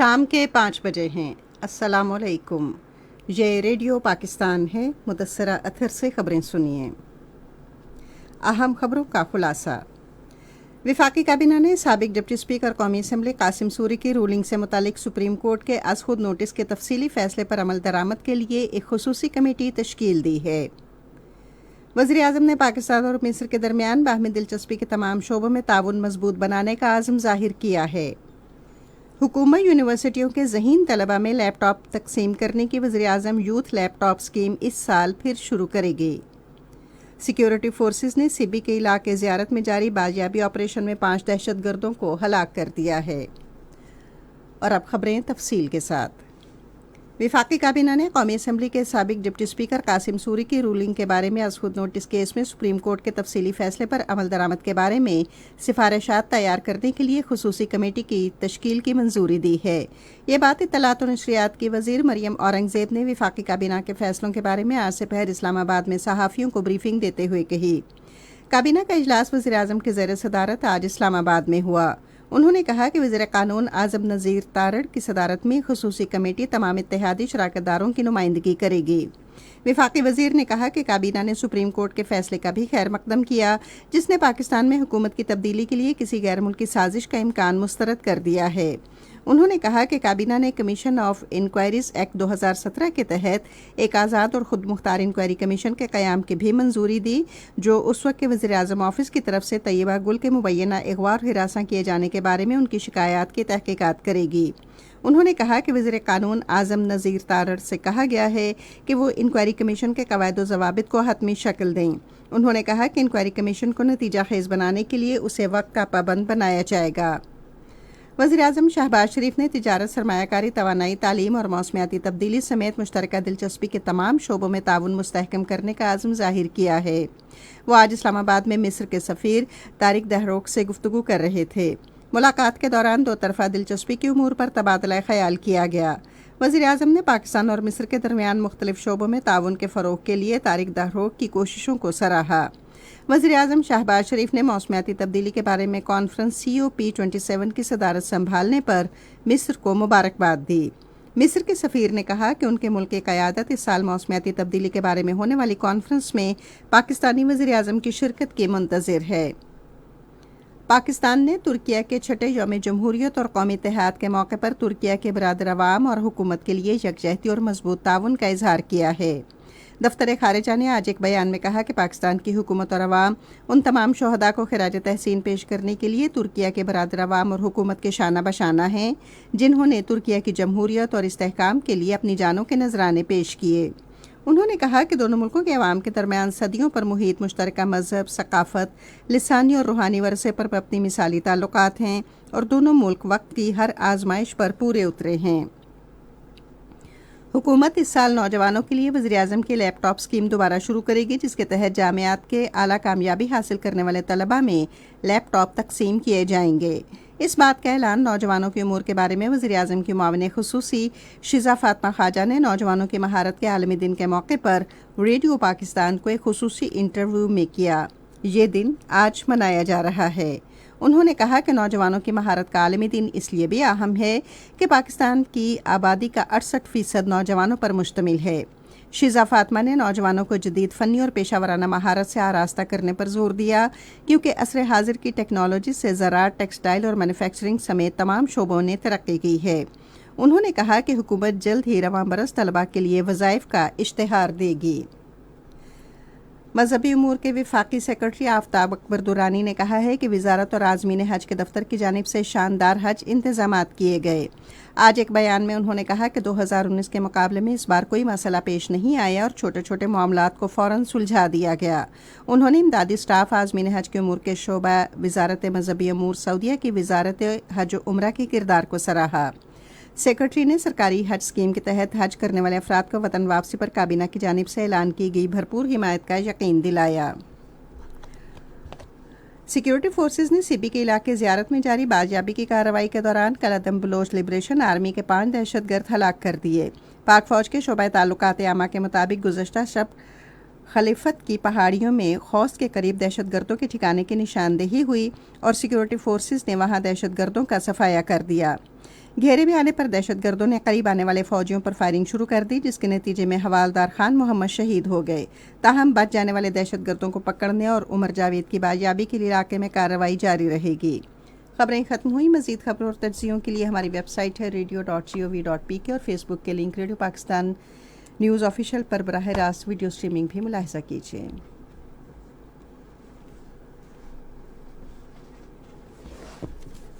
شام کے 5 بجے ہیں۔ السلام علیکم، یہ ریڈیو پاکستان ہے۔ مدثرہ اطہر سے خبریں سنیے۔ اہم خبروں کا خلاصہ۔ وفاقی کابینہ نے سابق ڈپٹی اسپیکر قومی اسمبلی قاسم سوری کی رولنگ سے متعلق سپریم کورٹ کے از خود نوٹس کے تفصیلی فیصلے پر عمل درآمد کے لیے ایک خصوصی کمیٹی تشکیل دی ہے۔ وزیر اعظم نے پاکستان اور مصر کے درمیان باہمی دلچسپی کے تمام شعبوں میں تعاون مضبوط بنانے کا عزم ظاہر کیا ہے۔ حکومت یونیورسٹیوں کے ذہین طلبہ میں لیپ ٹاپ تقسیم کرنے کی وزیر اعظم یوتھ لیپ ٹاپ اسکیم اس سال پھر شروع کرے گی۔ سیکیورٹی فورسز نے سیبی کے علاقے زیارت میں جاری بازیابی آپریشن میں 5 دہشت گردوں کو ہلاک کر دیا ہے۔ اور اب خبریں تفصیل کے ساتھ۔ وفاقی کابینہ نے قومی اسمبلی کے سابق ڈپٹی اسپیکر قاسم سوری کی رولنگ کے بارے میں از خود نوٹس کیس میں سپریم کورٹ کے تفصیلی فیصلے پر عمل درآمد کے بارے میں سفارشات تیار کرنے کے لیے خصوصی کمیٹی کی تشکیل کی منظوری دی ہے۔ یہ بات اطلاعات و نشریات کی وزیر مریم اورنگزیب نے وفاقی کابینہ کے فیصلوں کے بارے میں آج سے پہر اسلام آباد میں صحافیوں کو بریفنگ دیتے ہوئے کہی۔ کابینہ کا اجلاس وزیر اعظم کے زیر صدارت آج اسلام آباد میں ہوا۔ انہوں نے کہا کہ وزیر قانون اعظم نذیر تارڑ کی صدارت میں خصوصی کمیٹی تمام اتحادی شراکت داروں کی نمائندگی کرے گی۔ وفاقی وزیر نے کہا کہ کابینہ نے سپریم کورٹ کے فیصلے کا بھی خیر مقدم کیا، جس نے پاکستان میں حکومت کی تبدیلی کے لیے کسی غیر ملکی سازش کا امکان مسترد کر دیا ہے۔ انہوں نے کہا کہ کابینہ نے کمیشن آف انکوائریز ایکٹ 2017 کے تحت ایک آزاد اور خود مختار انکوائری کمیشن کے قیام کی بھی منظوری دی، جو اس وقت کے وزیر اعظم آفس کی طرف سے طیبہ گل کے مبینہ اغوا اور ہراساں کیے جانے کے بارے میں ان کی شکایات کی تحقیقات کرے گی۔ انہوں نے کہا کہ وزیر قانون اعظم نذیر تارڑ سے کہا گیا ہے کہ وہ انکوائری کمیشن کے قواعد و ضوابط کو حتمی شکل دیں۔ انہوں نے کہا کہ انکوائری کمیشن کو نتیجہ خیز بنانے کے لیے اسے وقت کا پابند بنایا جائے گا۔ وزیر اعظم شہباز شریف نے تجارت، سرمایہ کاری، توانائی، تعلیم اور موسمیاتی تبدیلی سمیت مشترکہ دلچسپی کے تمام شعبوں میں تعاون مستحکم کرنے کا عزم ظاہر کیا ہے۔ وہ آج اسلام آباد میں مصر کے سفیر طارق دہروک سے گفتگو کر رہے تھے۔ ملاقات کے دوران دو طرفہ دلچسپی کے امور پر تبادلہ خیال کیا گیا۔ وزیر اعظم نے پاکستان اور مصر کے درمیان مختلف شعبوں میں تعاون کے فروغ کے لیے طارق دہروک کی کوششوں کو سراہا۔ وزیر اعظم شہباز شریف نے موسمیاتی تبدیلی کے بارے میں کانفرنس COP27 کی صدارت سنبھالنے پر مصر کو مبارکباد دی۔ مصر کے سفیر نے کہا کہ ان کے ملک کی قیادت اس سال موسمیاتی تبدیلی کے بارے میں ہونے والی کانفرنس میں پاکستانی وزیر اعظم کی شرکت کی منتظر ہے۔ پاکستان نے ترکیہ کے 6 یوم جمہوریت اور قومی اتحاد کے موقع پر ترکیہ کے برادر عوام اور حکومت کے لیے یکجہتی اور مضبوط تعاون کا اظہار کیا ہے۔ دفتر خارجہ نے آج ایک بیان میں کہا کہ پاکستان کی حکومت اور عوام ان تمام شہداء کو خراج تحسین پیش کرنے کے لیے ترکیہ کے برادر عوام اور حکومت کے شانہ بشانہ ہیں، جنہوں نے ترکیہ کی جمہوریت اور استحکام کے لیے اپنی جانوں کے نذرانے پیش کیے۔ انہوں نے کہا کہ دونوں ملکوں کے عوام کے درمیان صدیوں پر محیط مشترکہ مذہب، ثقافت، لسانی اور روحانی ورثے پر مبنی مثالی تعلقات ہیں اور دونوں ملک وقت کی ہر آزمائش پر پورے اترے ہیں۔ حکومت اس سال نوجوانوں کے لیے وزیر اعظم کی لیپ ٹاپ اسکیم دوبارہ شروع کرے گی، جس کے تحت جامعات کے اعلیٰ کامیابی حاصل کرنے والے طلباء میں لیپ ٹاپ تقسیم کیے جائیں گے۔ اس بات کا اعلان نوجوانوں کے امور کے بارے میں وزیر اعظم کی معاون خصوصی شیزہ فاطمہ خواجہ نے نوجوانوں کی مہارت کے عالمی دن کے موقع پر ریڈیو پاکستان کو ایک خصوصی انٹرویو میں کیا۔ یہ دن آج منایا جا رہا ہے۔ انہوں نے کہا کہ نوجوانوں کی مہارت کا عالمی دن اس لیے بھی اہم ہے کہ پاکستان کی آبادی کا 68% نوجوانوں پر مشتمل ہے۔ شیزہ فاطمہ نے نوجوانوں کو جدید فنی اور پیشہ ورانہ مہارت سے آراستہ کرنے پر زور دیا، کیونکہ عصر حاضر کی ٹیکنالوجی سے زراعت، ٹیکسٹائل اور مینوفیکچرنگ سمیت تمام شعبوں نے ترقی کی ہے۔ انہوں نے کہا کہ حکومت جلد ہی رواں برس طلباء کے لیے وظائف کا اشتہار دے گی۔ مذہبی امور کے وفاقی سیکرٹری آفتاب اکبر درانی نے کہا ہے کہ وزارت اور عازمین حج کے دفتر کی جانب سے شاندار حج انتظامات کیے گئے۔ آج ایک بیان میں انہوں نے کہا کہ 2019 کے مقابلے میں اس بار کوئی مسئلہ پیش نہیں آیا اور چھوٹے چھوٹے معاملات کو فوراً سلجھا دیا گیا۔ انہوں نے امدادی اسٹاف، عازمین حج کے امور کے شعبہ، وزارت مذہبی امور سعودیہ کی وزارت حج و عمرہ کے کردار کو سراہا۔ سیکرٹری نے سرکاری حج اسکیم کے تحت حج کرنے والے افراد کو وطن واپسی پر کابینہ کی جانب سے اعلان کی گئی بھرپور حمایت کا یقین دلایا۔ سیکیورٹی فورسز نے سیبی کے علاقے زیارت میں جاری بازیابی کی کارروائی کے دوران کل عدم بلوچ لبریشن آرمی کے 5 دہشت گرد ہلاک کر دیے۔ پاک فوج کے شعبہ تعلقات عامہ کے مطابق گزشتہ شب خلیفت کی پہاڑیوں میں خوست کے قریب دہشت گردوں کے ٹھکانے کی نشاندہی ہوئی اور سیکیورٹی فورسز نے وہاں دہشت گردوں کا صفایا کر دیا۔ گھیرے میں آنے پر دہشت گردوں نے قریب آنے والے فوجیوں پر فائرنگ شروع کر دی، جس کے نتیجے میں حوالدار خان محمد شہید ہو گئے۔ تاہم بچ جانے والے دہشت گردوں کو پکڑنے اور عمر جاوید کی بازیابی کے لیے علاقے میں کارروائی جاری رہے گی۔ خبریں ختم ہوئی۔ مزید خبروں اور تجزیوں کے لیے ہماری ویب سائٹ ہے radio.gov.pk اور فیس بک کے link radio Pakistan news official پر براہ راست ویڈیو سٹریمنگ بھی ملاحظہ کیجیے۔